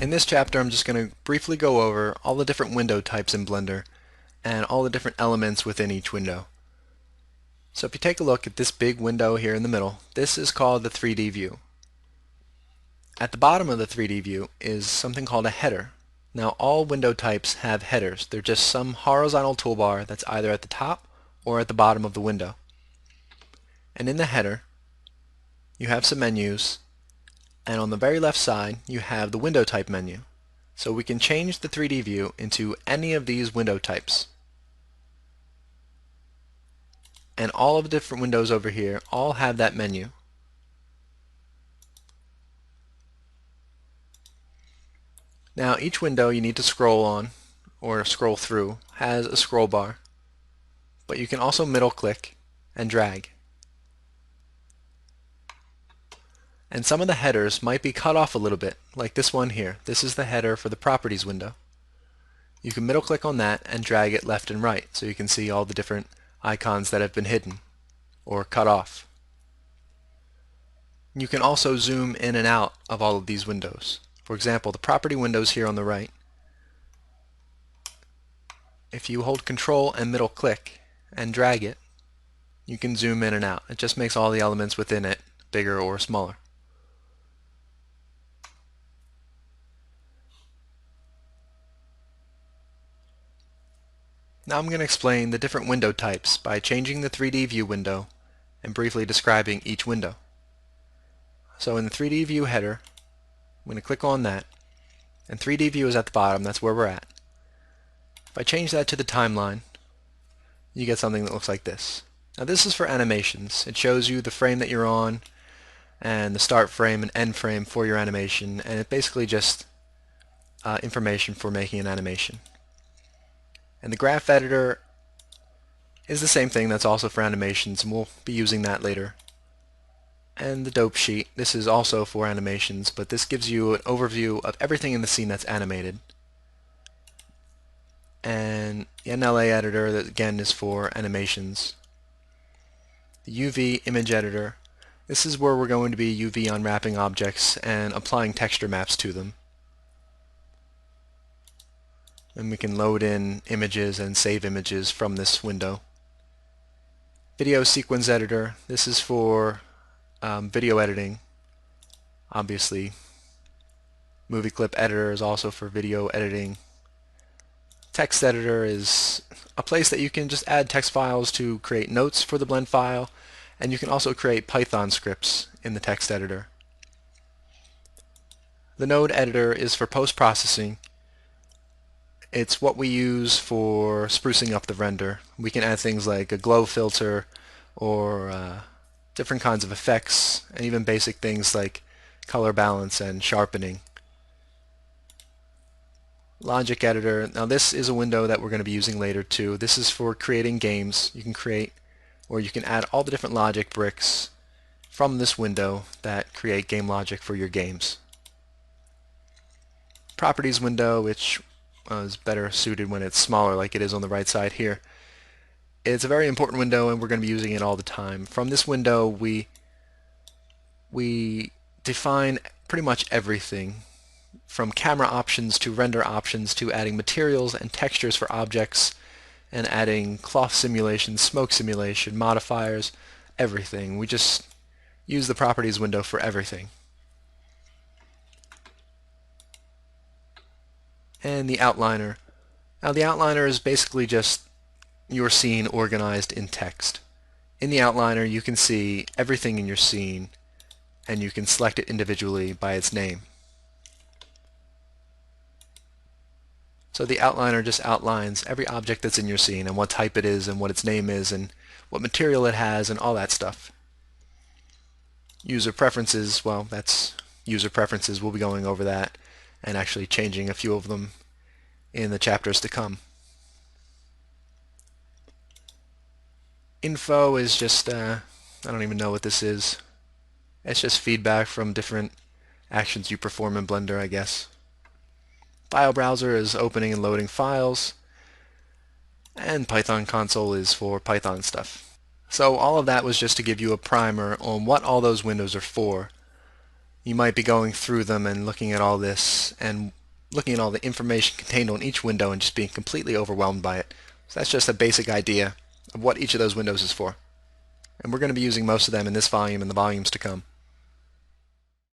In this chapter, I'm just going to briefly go over all the different window types in Blender and all the different elements within each window. So if you take a look at this big window here in the middle, this is called the 3D view. At the bottom of the 3D view is something called a header. Now all window types have headers. They're just some horizontal toolbar that's either at the top or at the bottom of the window. And in the header, you have some menus, and on the very left side you have the window type menu. So we can change the 3D view into any of these window types. And all of the different windows over here all have that menu. Now each window you need to scroll on or scroll through has a scroll bar, but you can also middle click and drag. And some of the headers might be cut off a little bit, like this one here. This is the header for the properties window. You can middle click on that and drag it left and right so you can see all the different icons that have been hidden or cut off. You can also zoom in and out of all of these windows. For example, the property windows here on the right. If you hold Control and middle click and drag it, you can zoom in and out. It just makes all the elements within it bigger or smaller. Now I'm going to explain the different window types by changing the 3D view window and briefly describing each window. So in the 3D view header, I'm going to click on that, and 3D view is at the bottom. That's where we're at. If I change that to the timeline, you get something that looks like this. Now this is for animations. It shows you the frame that you're on and the start frame and end frame for your animation, and it's basically just information for making an animation. And the graph editor is the same thing. That's also for animations, and we'll be using that later. And the dope sheet, this is also for animations, but this gives you an overview of everything in the scene that's animated. And the NLA editor, that again is for animations. The UV image editor, this is where we're going to be UV unwrapping objects and applying texture maps to them. And we can load in images and save images from this window. Video sequence editor, this is for video editing. Obviously, movie clip editor is also for video editing. Text editor is a place that you can just add text files to create notes for the blend file, and you can also create Python scripts in the text editor. The node editor is for post-processing. It's what we use for sprucing up the render. We can add things like a glow filter or different kinds of effects, and even basic things like color balance and sharpening. Logic editor, now this is a window that we're going to be using later too. This is for creating games. You can create, or you can add all the different logic bricks from this window that create game logic for your games. Properties window, which is better suited when it's smaller like it is on the right side here. It's a very important window, and we're going to be using it all the time. From this window we define pretty much everything, from camera options to render options to adding materials and textures for objects and adding cloth simulation, smoke simulation, modifiers, everything. We just use the properties window for everything. And the outliner. Now the outliner is basically just your scene organized in text. In the outliner you can see everything in your scene, and you can select it individually by its name. So the outliner just outlines every object that's in your scene and what type it is and what its name is and what material it has and all that stuff. User preferences, well, that's user preferences. We'll be going over that and actually changing a few of them in the chapters to come. Info is just, I don't even know what this is. It's just feedback from different actions you perform in Blender, I guess. File browser is opening and loading files. And Python console is for Python stuff. So all of that was just to give you a primer on what all those windows are for. you might be going through them and looking at all this and looking at all the information contained on each window and just being completely overwhelmed by it. So that's just a basic idea of what each of those windows is for. And we're going to be using most of them in this volume and the volumes to come.